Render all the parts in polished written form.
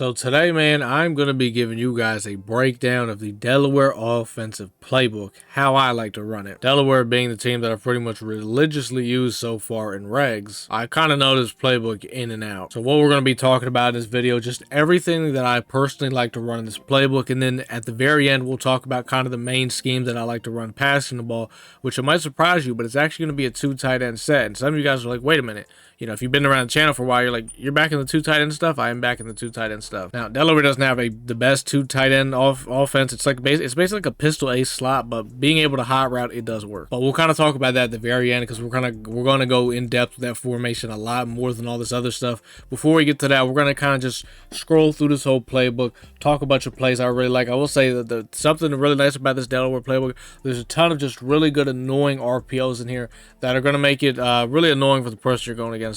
So today, man, I'm going to be giving you guys a breakdown of the Delaware offensive playbook, how I like to run it. Delaware being the team that I've pretty much religiously used so far in regs, I kind of know this playbook in and out. So what we're going to be talking about in this video, just everything that I personally like to run in this playbook, and then at the very end, we'll talk about kind of the main schemes that I like to run passing the ball, which it might surprise you, but it's actually going to be a 2 tight end set. And some of you guys are like, wait a minute. You know, if you've been around the channel for a while, you're like, you're back in the 2 tight end stuff? I am back in the 2 tight end stuff. Now, Delaware doesn't have the best 2 tight end offense. It's it's basically like a pistol ace slot, but being able to hot route, it does work. But we'll kind of talk about that at the very end because we're going to go in depth with that formation a lot more than all this other stuff. Before we get to that, we're going to kind of just scroll through this whole playbook, talk a bunch of plays I really like. I will say that something really nice about this Delaware playbook, there's a ton of just really good annoying RPOs in here that are going to make it really annoying for the person you're going against,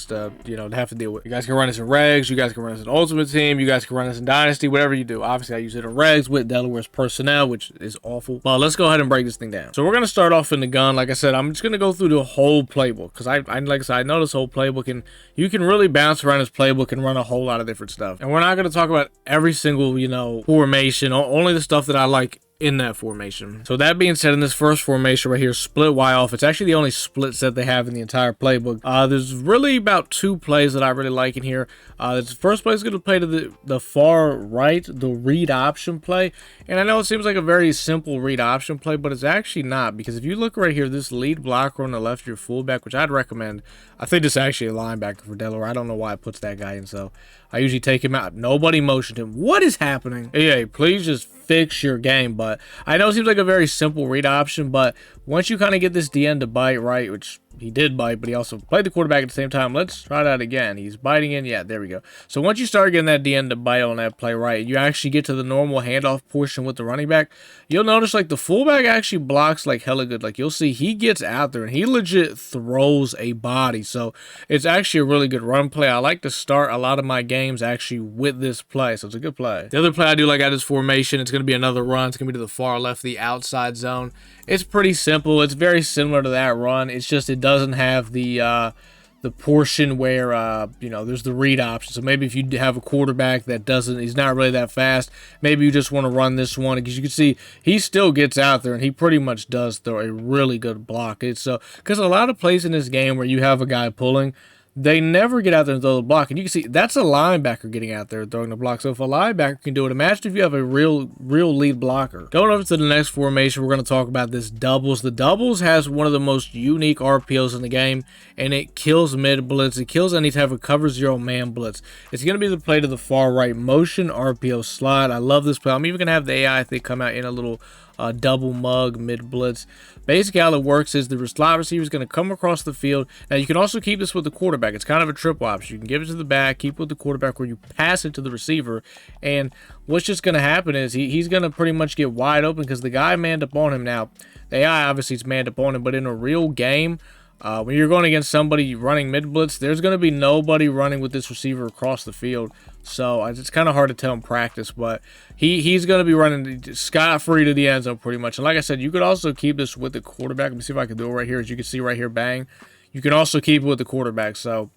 you know, to have to deal with. You guys can run this in regs, you guys can run this in ultimate team, you guys can run this in dynasty, whatever you do. Obviously I use it in regs with Delaware's personnel, which is awful. But let's go ahead and break this thing down. So we're going to start off in the gun. Like I said, I'm just going to go through the whole playbook because like I said, I know this whole playbook, and you can really bounce around this playbook and run a whole lot of different stuff. And we're not going to talk about every single, you know, formation, only the stuff that I like in that formation. So that being said, in this first formation right here, split Y off, it's actually the only split set they have in the entire playbook. There's really about 2 plays that I really like in here. The first play is going to play to the far right, the read option play. And I know it seems like a very simple read option play, but it's actually not, because if you look right here, this lead blocker on the left, your fullback, which I'd recommend. I think this is actually a linebacker for Delaware. I don't know why it puts that guy in, so I usually take him out. Nobody motioned him. What is happening? EA, please just fix your game. But I know it seems like a very simple read option, but once you kind of get this DN to bite right, which he did bite, but he also played the quarterback at the same time. Let's try that again. He's biting in. Yeah, there we go. So once you start getting that DN to bite on that play right, you actually get to the normal handoff portion with the running back. You'll notice like the fullback actually blocks like hella good. Like you'll see he gets out there and he legit throws a body. So it's actually a really good run play. I like to start a lot of my games actually with this play. So it's a good play. The other play I do like out of this formation, it's going to be another run. It's going to be to the far left, the outside zone. It's pretty simple. It's very similar to that run. It's just it doesn't have the portion where you know, there's the read option. So maybe if you have a quarterback that he's not really that fast, maybe you just want to run this one, because you can see he still gets out there and he pretty much does throw a really good block. It's so because a lot of plays in this game where you have a guy pulling, they never get out there and throw the block. And you can see that's a linebacker getting out there and throwing the block. So if a linebacker can do it, imagine if you have a real lead blocker. Going over to the next formation, we're going to talk about this doubles. The doubles has one of the most unique RPOs in the game, and it kills mid blitz. It kills any type of cover 0 man blitz. It's going to be the play to the far right motion RPO slide. I love this play. I'm even going to have the AI, I think, come out in a little double mug mid blitz. Basically how it works is the slot receiver is going to come across the field. Now you can also keep this with the quarterback. It's kind of a triple option. You can give it to the back, keep it with the quarterback, where you pass it to the receiver, and what's just going to happen is he's going to pretty much get wide open because the guy manned up on him. Now the AI obviously is manned up on him, but in a real game, when you're going against somebody running mid blitz, there's going to be nobody running with this receiver across the field. So it's kind of hard to tell in practice, but he's going to be running scot-free to the end zone pretty much. And like I said, you could also keep this with the quarterback. Let me see if I can do it right here. As you can see right here, bang. You can also keep it with the quarterback. So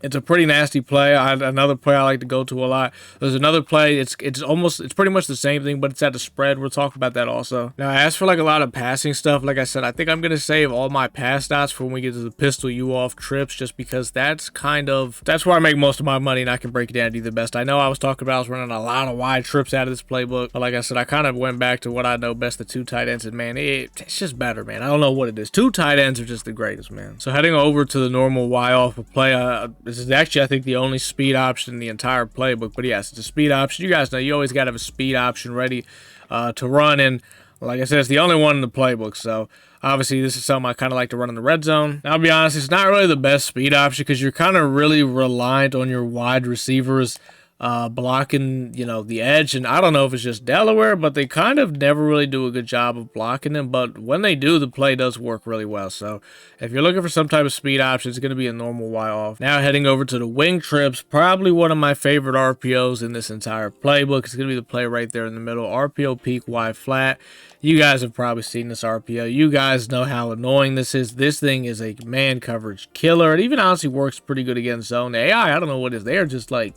it's a pretty nasty play. Another play I like to go to a lot. There's another play. It's pretty much the same thing, but it's at the spread. We'll talk about that also. Now, as for like a lot of passing stuff, like I said, I think I'm gonna save all my pass dots for when we get to the pistol U off trips, just because that's where I make most of my money, and I can break it down to you the best. I know I was running a lot of wide trips out of this playbook, but like I said, I kind of went back to what I know best, the 2 tight ends, and man, it's just better, man. I don't know what it is. 2 tight ends are just the greatest, man. So heading over to the normal Y off play, this is actually, I think, the only speed option in the entire playbook. But yes, it's a speed option. You guys know you always got to have a speed option ready to run. And like I said, it's the only one in the playbook. So obviously this is something I kind of like to run in the red zone. Now, I'll be honest, it's not really the best speed option because you're kind of really reliant on your wide receivers blocking, you know, the edge. And I don't know if it's just Delaware, but they kind of never really do a good job of blocking them. But when they do, the play does work really well. So if you're looking for some type of speed option, it's going to be a normal Y off. Now heading over to the wing trips, probably one of my favorite RPOs in this entire playbook. It's going to be the play right there in the middle, RPO peak Y flat. You guys have probably seen this RPO. You guys know how annoying this is. This thing is a man coverage killer. It even honestly works pretty good against zone. The AI, I don't know what it is. They are just like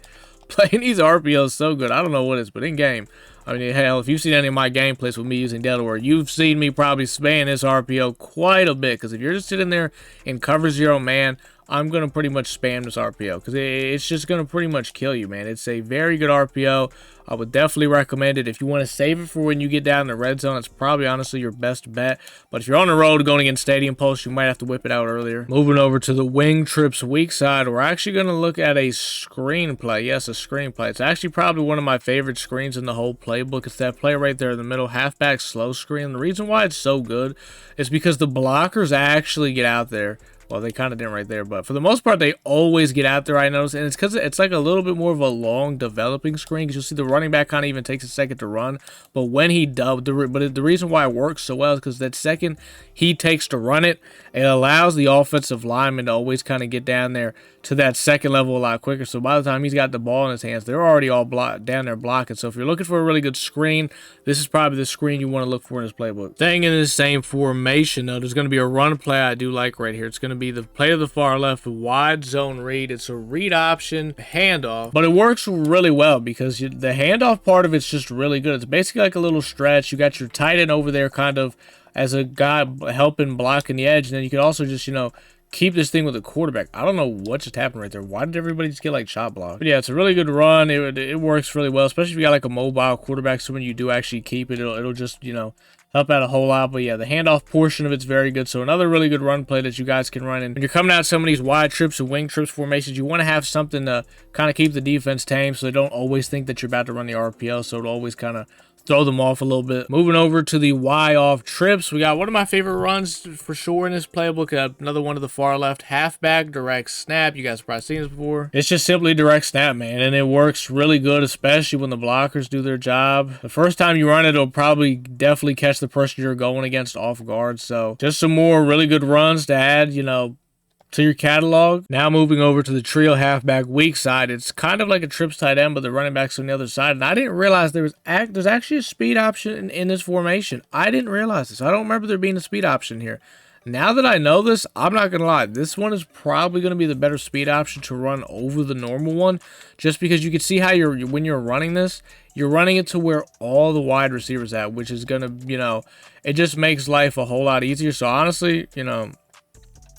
Playing these RPOs so good. I don't know what it is, but in game, I mean, hell, if you've seen any of my gameplays with me using Delaware, you've seen me probably spam this RPO quite a bit. Because if you're just sitting there in cover zero man, I'm going to pretty much spam this RPO. Because it's just going to pretty much kill you, man. It's a very good RPO. I would definitely recommend it. If you want to save it for when you get down in the red zone, it's probably honestly your best bet. But if you're on the road going against Stadium Pulse, you might have to whip it out earlier. Moving over to the Wing Trips weak side, we're actually going to look at a screenplay. Yes, a screenplay. It's actually probably one of my favorite screens in the whole playbook. It's that play right there in the middle, halfback slow screen. The reason why it's so good is because the blockers actually get out there. Well, they kind of didn't right there, but for the most part, they always get out there, I notice. And it's because it's like a little bit more of a long developing screen, because you'll see the running back kind of even takes a second to run. But when he dubbed, the reason why it works so well is because that second he takes to run it, it allows the offensive lineman to always kind of get down there to that second level a lot quicker. So by the time he's got the ball in his hands, they're already all down there blocking. So if you're looking for a really good screen, this is probably the screen you want to look for in this playbook. Staying in the same formation, though, there's going to be a run play I do like right here. It's going to be the play to the far left, wide zone read. It's a read option handoff, but it works really well because the handoff part of it's just really good. It's basically like a little stretch. You got your tight end over there kind of as a guy helping blocking the edge, and then you could also just, you know, keep this thing with the quarterback. I don't know what just happened right there. Why did everybody just get like shot blocked? But yeah, it's a really good run. It works really well, especially if you got like a mobile quarterback. So when you do actually keep it, it'll just, you know, help out a whole lot. But yeah, the handoff portion of it's very good. So another really good run play that you guys can run. And when you're coming out some of these wide trips and wing trips formations, you want to have something to kind of keep the defense tame, so they don't always think that you're about to run the RPO. So it'll always kind of throw them off a little bit. Moving over to the Y off trips, we got one of my favorite runs for sure in this playbook. Another one to the far left, halfback direct snap. You guys have probably seen this before. It's just simply direct snap, man, and it works really good, especially when the blockers do their job. The first time you run it, it'll probably definitely catch the person you're going against off guard. So just some more really good runs to add, you know, to your catalog. Now moving over to the trio halfback weak side, it's kind of like a trips tight end, but the running back's on the other side. And I didn't realize there's actually a speed option in this formation. I didn't realize this. I don't remember there being a speed option here. Now that I know this, I'm not gonna lie, this one is probably gonna be the better speed option to run over the normal one, just because you can see how when you're running this, you're running it to where all the wide receivers at, which is gonna, you know, it just makes life a whole lot easier. So honestly, you know,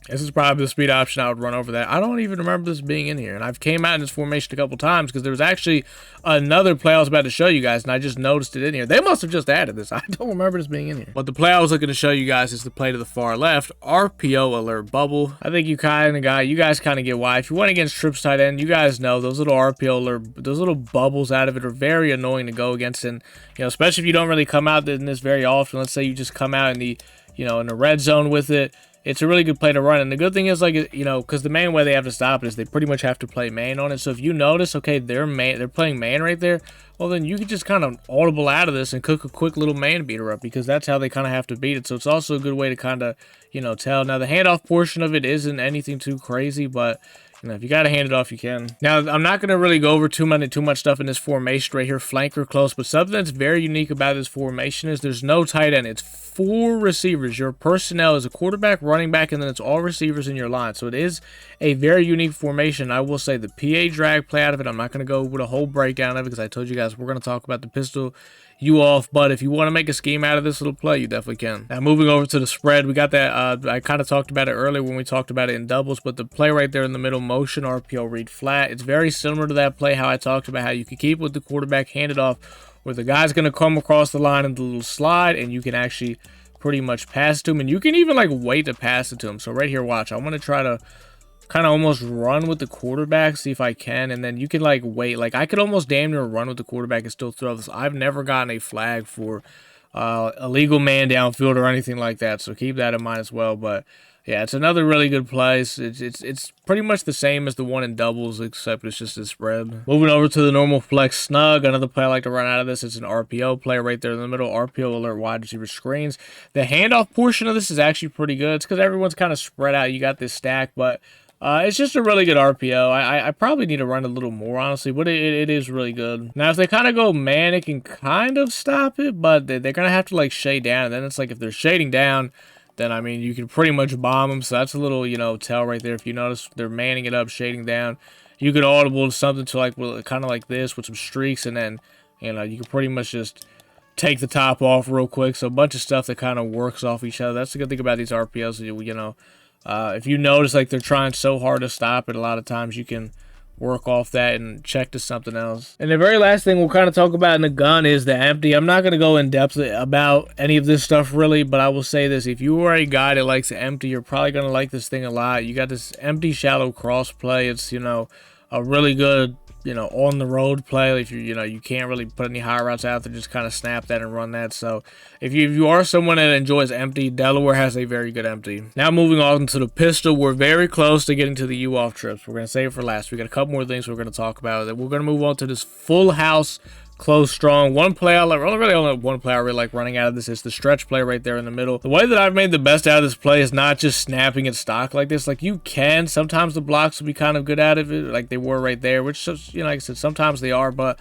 this is probably the speed option I would run over that. I don't even remember this being in here. And I've came out in this formation a couple times because there was actually another play I was about to show you guys, and I just noticed it in here. They must have just added this. I don't remember this being in here. But the play I was looking to show you guys is the play to the far left, RPO alert bubble. I think you guys kind of get why. If you went against trips tight end, you guys know those little RPO alert, those little bubbles out of it are very annoying to go against. And, you know, especially if you don't really come out in this very often. Let's say you just come out in the, you know, in the red zone with it. It's a really good play to run. And the good thing is, like, you know, because the main way they have to stop it is they pretty much have to play man on it. So if you notice, okay, they're playing man right there, well, then you can just kind of audible out of this and cook a quick little man beater up, because that's how they kind of have to beat it. So it's also a good way to kind of, you know, tell. Now, the handoff portion of it isn't anything too crazy, but, you know, if you got to hand it off, you can. Now, I'm not going to really go over too much stuff in this formation right here, flanker close, but something that's very unique about this formation is there's no tight end. It's 4 receivers. Your personnel is a quarterback, running back, and then it's all receivers in your line. So it is a very unique formation. I will say the PA drag play out of it, I'm not going to go with a whole breakdown of it because I told you guys we're going to talk about the pistol you off, but if you want to make a scheme out of this little play, you definitely can. Now, moving over to the spread, we got that, I kind of talked about it earlier when we talked about it in doubles, but the play right there in the middle, motion RPO read flat, it's very similar to that play how I talked about how you can keep with the quarterback, hand it off, where the guy's going to come across the line in the little slide, and you can actually pretty much pass it to him, and you can even like wait to pass it to him. So right here, watch, I want to try to kind of almost run with the quarterback, see if I can, and then you can like wait. Like I could almost damn near run with the quarterback and still throw this. I've never gotten a flag for illegal man downfield or anything like that, so keep that in mind as well. But yeah, it's another really good play. It's pretty much the same as the one in doubles, except it's just a spread. Moving over to the normal flex snug, another play I like to run out of this. It's an RPO play right there in the middle. RPO alert wide receiver screens. The handoff portion of this is actually pretty good. It's because everyone's kind of spread out. You got this stack, but it's just a really good RPO. I probably need to run a little more, honestly, but it is really good. Now, if they kind of go man, it can kind of stop it, but they're going to have to, like, shade down. And then it's like if they're shading down, then, I mean, you can pretty much bomb them. So that's a little, you know, tell right there. If you notice, they're manning it up, shading down. you could audible something to like kind of like this with some streaks, and then you know you can pretty much just take the top off real quick. So a bunch of stuff that kind of works off each other. That's the good thing about these RPOs. You know, if you notice like they're trying so hard to stop it, a lot of times you can work off that and check to something else. And the very last thing we'll kind of talk about in the gun is the empty. I'm not going to go in depth about any of this stuff really, but I will say this: if you are a guy that likes the empty, you're probably going to like this thing a lot. You got this empty shallow cross play. It's, you know, a really good, you know, on the road play. If you know, you can't really put any high routes out there, just kind of snap that and run that. So if you are someone that enjoys empty, Delaware has a very good empty. Now moving on to the pistol, we're very close to getting to the U-off trips. We're going to save it for last. We got a couple more things we're going to talk about. Then we're going to move on to this full house close strong. One play I like, only one play I really like running out of this is the stretch play right there in the middle. The way that I've made the best out of this play is not just snapping it stock like this. Like, you can, sometimes the blocks will be kind of good at it, like they were right there, which, you know, like I said, sometimes they are, but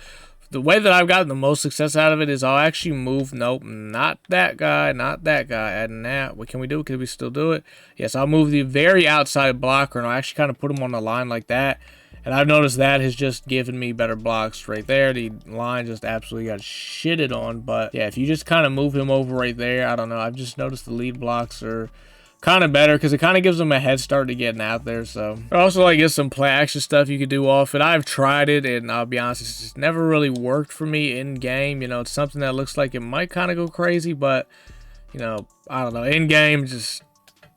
the way that I've gotten the most success out of it is I'll actually move, nope, not that guy, adding that. What can we do? Can we still do it? Yes, I'll move the very outside blocker, and I'll actually kind of put him on the line like that. And I've noticed that has just given me better blocks right there. The line just absolutely got shitted on. But yeah, if you just kind of move him over right there, I don't know. I've just noticed the lead blocks are kind of better because it kind of gives them a head start to getting out there. So also, like, get some play action stuff you could do off it. I've tried it, and I'll be honest, it's just never really worked for me in game. You know, it's something that looks like it might kind of go crazy, but, you know, I don't know. In game, just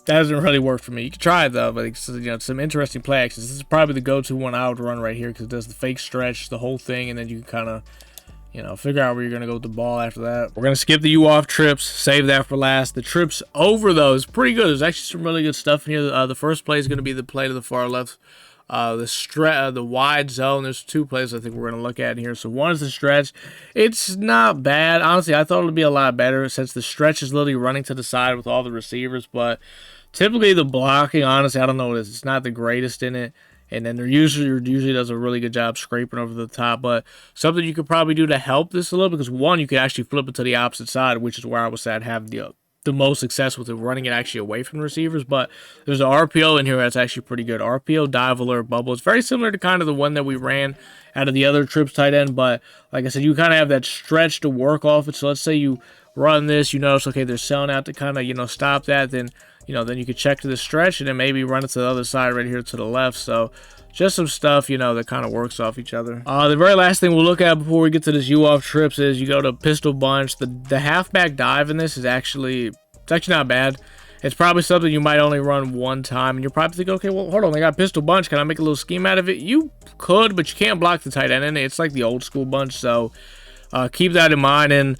doesn't really work for me. You can try it though, but it's, you know, some interesting play actions. This is probably the go-to one I would run right here because it does the fake stretch, the whole thing, and then you can kind of, you know, figure out where you're going to go with the ball after that. We're going to skip the U-off trips, save that for last. The trips over those, pretty good. There's actually some really good stuff in here. The first play is going to be the play to the far left. The wide zone. There's two plays I think we're going to look at in here. So one is the stretch. It's not bad. Honestly, I thought it would be a lot better since the stretch is literally running to the side with all the receivers, but typically the blocking, honestly, I don't know what it is. It's not the greatest in it. And then they're usually does a really good job scraping over the top. But something you could probably do to help this a little, because one, you could actually flip it to the opposite side, which is where I would say I'd have the most success with it, running it actually away from the receivers. But there's an RPO in here that's actually pretty good. RPO dive alert bubble. It's very similar to kind of the one that we ran out of the other trips tight end. But like I said, you kind of have that stretch to work off it. So let's say you run this, you notice, okay, they're selling out to kind of, you know, stop that. Then, you know, then you could check to the stretch and then maybe run it to the other side right here to the left. So just some stuff, you know, that kind of works off each other. The very last thing we'll look at before we get to this U-off trips is you go to pistol bunch. The halfback dive in this is actually, it's actually not bad. It's probably something you might only run one time, and you're probably thinking, okay, well, hold on, I got pistol bunch. Can I make a little scheme out of it? You could, but you can't block the tight end in it. It's like the old school bunch, so keep that in mind. And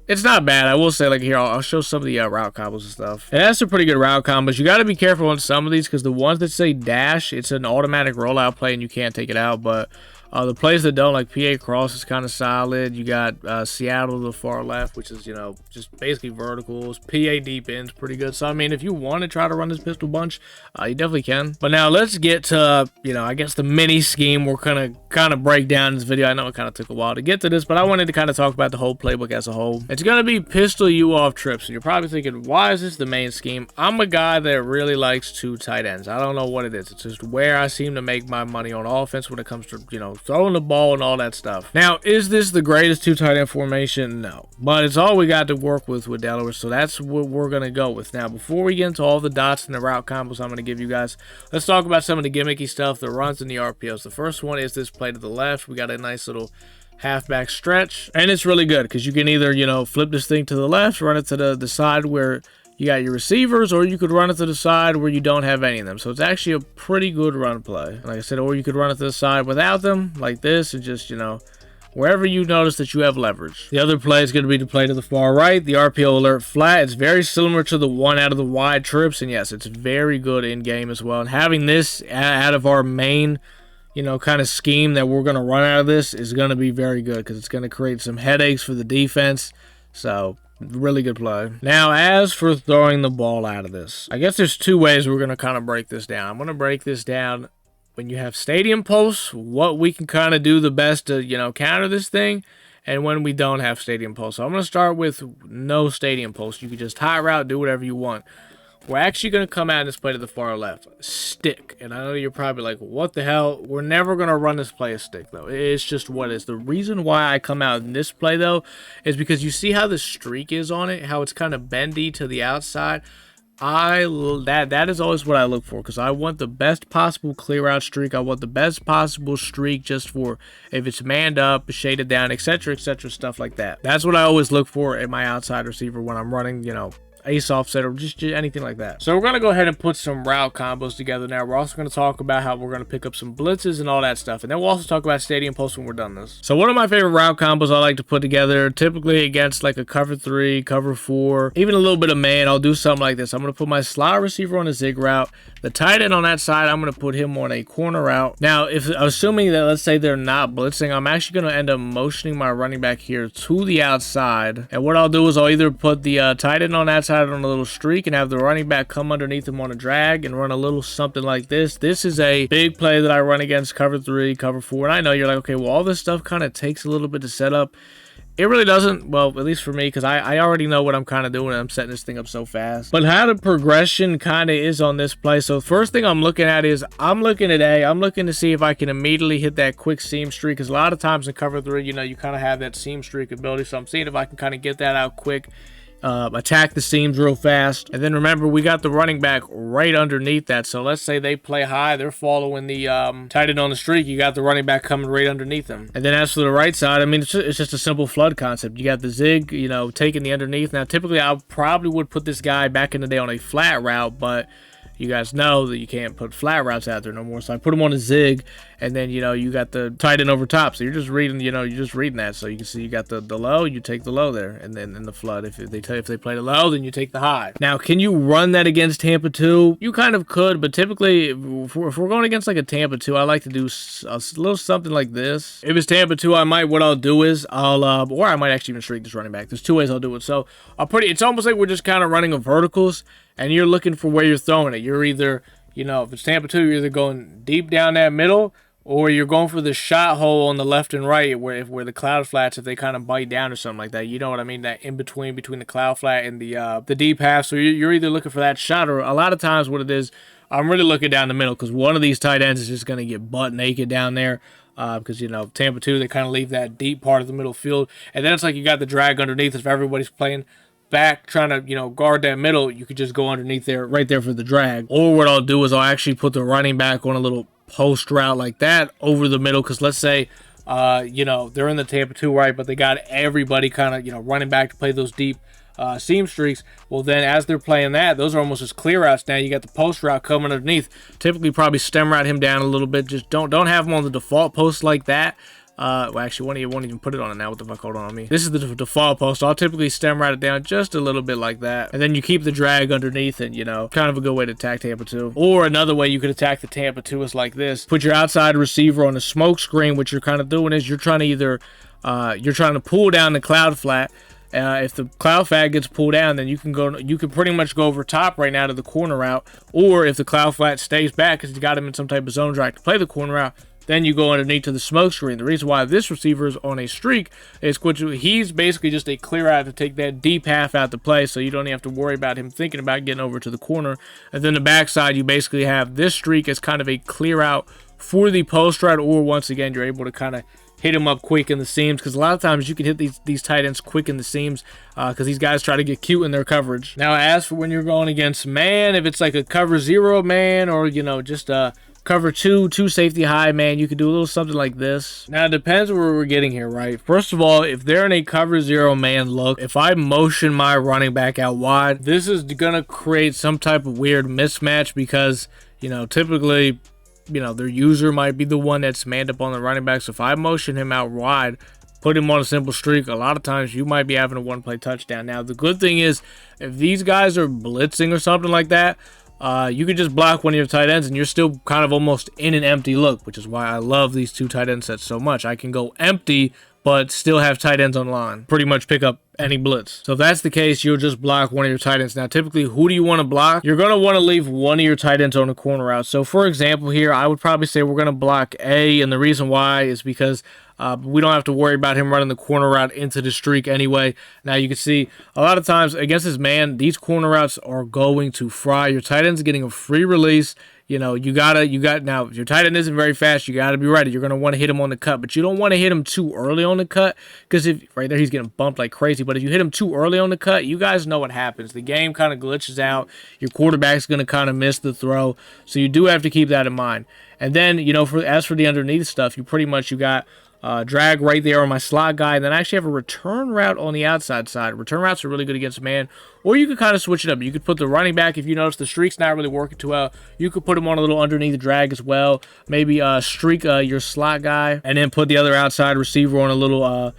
it's not bad. I will say, like, here, I'll show some of the route combos and stuff. And that's some pretty good route combos. You got to be careful on some of these because the ones that say dash, it's an automatic rollout play and you can't take it out. But the plays that don't, like PA cross is kind of solid. You got Seattle to the far left, which is, you know, just basically verticals. PA deep end's pretty good. So, I mean, if you want to try to run this pistol bunch, you definitely can. But now let's get to, you know, I guess the mini scheme we're going to kind of break down in this video. I know it kind of took a while to get to this, but I wanted to kind of talk about the whole playbook as a whole. It's going to be pistol U-off trips. And you're probably thinking, why is this the main scheme? I'm a guy that really likes two tight ends. I don't know what it is. It's just where I seem to make my money on offense when it comes to, you know, throwing the ball and all that stuff. Now, is this the greatest two tight end formation? No. But it's all we got to work with Delaware, so that's what we're going to go with. Now, before we get into all the dots and the route combos I'm going to give you guys, let's talk about some of the gimmicky stuff, the runs and the RPOs. The first one is this play to the left. We got a nice little halfback stretch, and it's really good because you can either, you know, flip this thing to the left, run it to the side where you got your receivers, or you could run it to the side where you don't have any of them. So it's actually a pretty good run play. Like I said, or you could run it to the side without them, like this, and just, you know, wherever you notice that you have leverage. The other play is going to be the play to the far right, the RPO alert flat. It's very similar to the one out of the wide trips, and yes, it's very good in game as well. And having this out of our main, you know, kind of scheme that we're going to run out of this is going to be very good because it's going to create some headaches for the defense. So really good play. Now, as for throwing the ball out of this, I guess there's two ways we're going to kind of break this down. I'm going to break this down when you have stadium posts, what we can kind of do the best to, you know, counter this thing, and when we don't have stadium posts. So I'm going to start with no stadium posts. You can just high route, do whatever you want. we're actually going to come out in this play to the far left. Stick. And I know you're probably like, what the hell? We're never going to run this play a stick, though. It's just what it is. The reason why I come out in this play, though, is because you see how the streak is on it, how it's kind of bendy to the outside. That is always what I look for, because I want the best possible clear out streak. I want the best possible streak just for if it's manned up, shaded down, etc., stuff like that. That's what I always look for in my outside receiver when I'm running, you know, ace offset or just anything like that. So we're going to go ahead and put some route combos together now. We're also going to talk about how we're going to pick up some blitzes and all that stuff. And then we'll also talk about stadium posts when we're done this. So one of my favorite route combos I like to put together, typically against like a cover 3, cover 4, even a little bit of man, I'll do something like this. I'm going to put my slot receiver on a zig route. The tight end on that side, I'm going to put him on a corner route. Now, if assuming that, let's say they're not blitzing, I'm actually going to end up motioning my running back here to the outside. And what I'll do is I'll either put the tight end on that side on a little streak and have the running back come underneath him on a drag and run a little something like this. This is a big play that I run against cover 3, cover 4. And I know you're like, okay, well, all this stuff kind of takes a little bit to set up. It really doesn't, well, at least for me, because I already know what I'm kind of doing and I'm setting this thing up so fast. But how the progression kind of is on this play. So first thing I'm looking at is I'm looking to see if I can immediately hit that quick seam streak, because a lot of times in cover 3, you know, you kind of have that seam streak ability. So I'm seeing if I can kind of get that out quick. Attack the seams real fast. And then remember, we got the running back right underneath that. So let's say they play high, they're following the tight end on the streak. You got the running back coming right underneath them. And then as for the right side, I mean, it's just a simple flood concept. You got the zig, you know, taking the underneath. Now, typically, I probably would put this guy back in the day on a flat route, but you guys know that you can't put flat routes out there no more. So I put them on a zig, and then, you know, you got the tight end over top. So you're just reading, you know, you're just reading that. So you can see you got the low, you take the low there, and then in the flood, if they play the low, then you take the high. Now, can you run that against Tampa 2? You kind of could, but typically, if we're going against like a Tampa 2, I like to do a little something like this. If it's Tampa 2, what I'll do is or I might actually even streak this running back. There's 2 ways I'll do it. So it's almost like we're just kind of running a verticals, and you're looking for where you're throwing it. You're either, you know, if it's Tampa 2, you're either going deep down that middle, or you're going for the shot hole on the left and right where the cloud flats, if they kind of bite down or something like that. You know what I mean? That in between the cloud flat and the deep half. So you're either looking for that shot, or a lot of times what it is, I'm really looking down the middle, because one of these tight ends is just going to get butt naked down there. Because, you know, Tampa 2, they kind of leave that deep part of the middle field. And then it's like you got the drag underneath. If everybody's playing back trying to, you know, guard that middle, you could just go underneath there, right there for the drag. Or what I'll do is I'll actually put the running back on a little post route like that over the middle, because let's say you know, they're in the Tampa 2, right, but they got everybody kind of, you know, running back to play those deep seam streaks. Well, then as they're playing that, those are almost just clear routes. Now you got the post route coming underneath. Typically probably stem route him down a little bit. Just don't have him on the default post like that. Well, actually, won't even put it on it now. What the fuck? Hold on me. This is the default post. So I'll typically stem right it down just a little bit like that. And then you keep the drag underneath it, you know. Kind of a good way to attack Tampa 2. Or another way you could attack the Tampa 2 is like this. Put your outside receiver on the smoke screen. What you're kind of doing is you're trying to either, you're trying to pull down the cloud flat. If the cloud flat gets pulled down, then you can pretty much go over top right now to the corner route. Or if the cloud flat stays back because you got him in some type of zone drag to play the corner route, then you go underneath to the smoke screen. The reason why this receiver is on a streak is he's basically just a clear out to take that deep half out to play, so you don't have to worry about him thinking about getting over to the corner. And then the backside, you basically have this streak as kind of a clear out for the post route, or once again, you're able to kind of hit him up quick in the seams, because a lot of times you can hit these tight ends quick in the seams because these guys try to get cute in their coverage. Now, as for when you're going against man, if it's like a cover 0 man, or, you know, just cover 2 safety high man, you could do a little something like this. Now, it depends where we're getting here, right? First of all, if they're in a cover 0 man look, if I motion my running back out wide, this is gonna create some type of weird mismatch, because, you know, typically, you know, their user might be the one that's manned up on the running back. So if I motion him out wide, put him on a simple streak, a lot of times you might be having a one-play touchdown. Now, the good thing is, if these guys are blitzing or something like that, you can just block one of your tight ends and you're still kind of almost in an empty look, which is why I love these 2 tight end sets so much. I can go empty but still have tight ends on line. Pretty much pick up any blitz. So if that's the case, you'll just block one of your tight ends. Now, typically, who do you want to block? You're going to want to leave one of your tight ends on the corner route. So, for example, here, I would probably say we're going to block A, and the reason why is because we don't have to worry about him running the corner route into the streak anyway. Now, you can see a lot of times against this man, these corner routes are going to fry. Your tight end's getting a free release. You know, now, if your tight end isn't very fast, you got to be ready. You're going to want to hit him on the cut, but you don't want to hit him too early on the cut, because if right there, he's getting bumped like crazy. But if you hit him too early on the cut, you guys know what happens. The game kind of glitches out. Your quarterback's going to kind of miss the throw. So you do have to keep that in mind. And then, you know, as for the underneath stuff, you got drag right there on my slot guy, and then I actually have a return route on the outside side. Return routes are really good against man, or you could kind of switch it up. You could put the running back, if you notice the streak's not really working too well, you could put him on a little underneath drag as well. Maybe streak your slot guy, and then put the other outside receiver on a little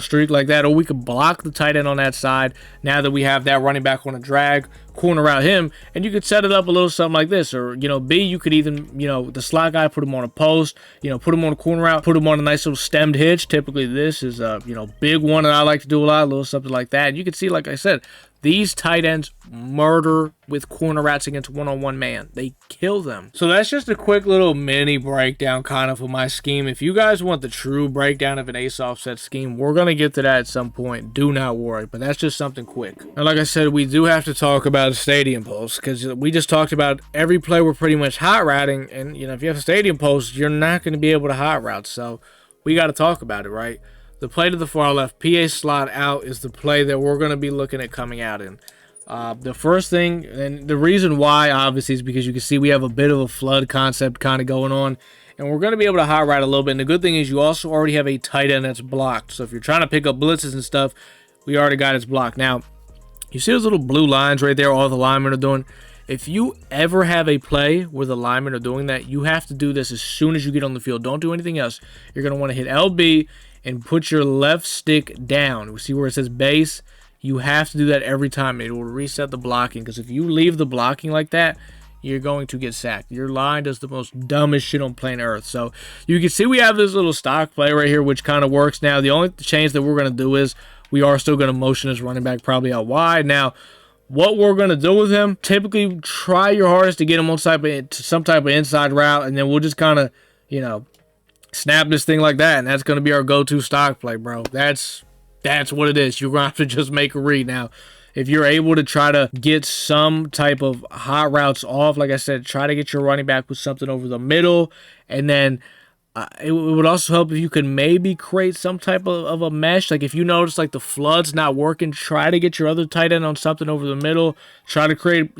streak like that. Or we could block the tight end on that side now that we have that running back on a drag, corner out him, and you could set it up a little something like this. Or, B, you could even, the slot guy, put him on a post, put him on a corner out, put him on a nice little stemmed hitch. Typically this is a, big one that I like to do a lot, a little something like that. And you can see, like I said, these tight ends murder with corner routes against one-on-one man. They kill them. So that's just a quick little mini breakdown kind of my scheme. If you guys want the true breakdown of an ace offset scheme, we're going to get to that at some point. Do not worry. But that's just something quick. And like I said, we do have to talk about a stadium post, because we just talked about every play we're pretty much hot routing. And, if you have a stadium post, you're not going to be able to hot route. So we got to talk about it, right? The play to the far left, PA slot out, is the play that we're going to be looking at coming out in. The first thing, and the reason why, obviously, is because you can see we have a bit of a flood concept kind of going on, and we're going to be able to hot route a little bit. And the good thing is you also already have a tight end that's blocked. So if you're trying to pick up blitzes and stuff, we already got his block. Now, you see those little blue lines right there, all the linemen are doing? If you ever have a play where the linemen are doing that, you have to do this as soon as you get on the field. Don't do anything else. You're going to want to hit LB and put your left stick down. See where it says base? You have to do that every time. It will reset the blocking, because if you leave the blocking like that, you're going to get sacked. Your line does the most dumbest shit on planet Earth. So you can see we have this little stock play right here, which kind of works. Now, the only change that we're going to do is we are still going to motion this running back probably out wide. Now, what we're going to do with him, typically try your hardest to get him on some type of inside route, and then we'll just kind of, snap this thing like that, and that's going to be our go-to stock play, bro. That's what it is. You're going to have to just make a read. Now, if you're able to try to get some type of hot routes off, like I said, try to get your running back with something over the middle, and then it would also help if you could maybe create some type of a mesh. Like if you notice like the flood's not working, try to get your other tight end on something over the middle. Try to create,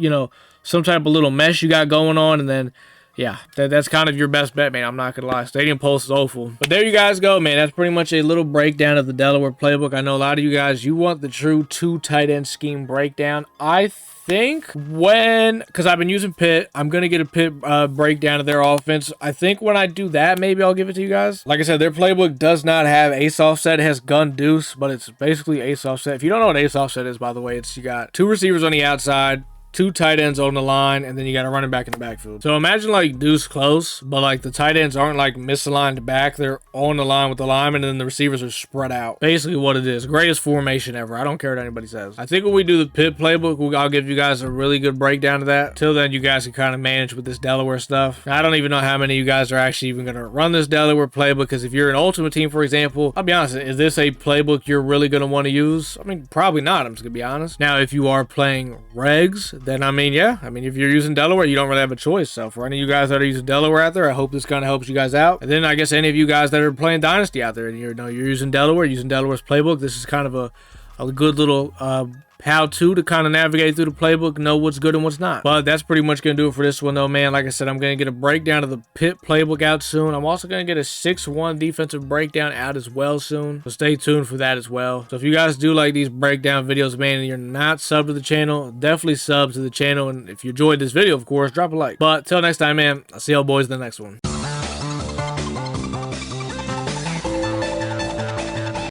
some type of little mesh you got going on, and then yeah, that's kind of your best bet, man. I'm not going to lie. Stadium post is awful. But there you guys go, man. That's pretty much a little breakdown of the Delaware playbook. I know a lot of you guys, you want the true 2 tight end scheme breakdown. I think because I've been using Pitt, I'm going to get a Pitt breakdown of their offense. I think when I do that, maybe I'll give it to you guys. Like I said, their playbook does not have ace offset. It has gun deuce, but it's basically ace offset. If you don't know what ace offset is, by the way, you got 2 receivers on the outside, 2 tight ends on the line, and then you got a running back in the backfield. So imagine like deuce close, but like the tight ends aren't like misaligned back. They're on the line with the linemen, and then the receivers are spread out. Basically what it is. Greatest formation ever. I don't care what anybody says. I think when we do the Pitt playbook, I'll give you guys a really good breakdown of that. Till then, you guys can kind of manage with this Delaware stuff. I don't even know how many of you guys are actually even going to run this Delaware playbook, because if you're an ultimate team, for example, I'll be honest, is this a playbook you're really going to want to use? I mean, probably not. I'm just going to be honest. Now, if you are playing regs, then if you're using Delaware, you don't really have a choice. So for any of you guys that are using Delaware out there, I hope this kind of helps you guys out. And then I guess any of you guys that are playing Dynasty out there and you're using Delaware, using Delaware's playbook, this is kind of a good little how-to to kind of navigate through the playbook, know what's good and what's not. But that's pretty much going to do it for this one, though, man. Like I said, I'm going to get a breakdown of the Pitt playbook out soon. I'm also going to get a 6-1 defensive breakdown out as well soon. So stay tuned for that as well. So if you guys do like these breakdown videos, man, and you're not subbed to the channel, definitely sub to the channel. And if you enjoyed this video, of course, drop a like. But till next time, man, I'll see y'all boys in the next one.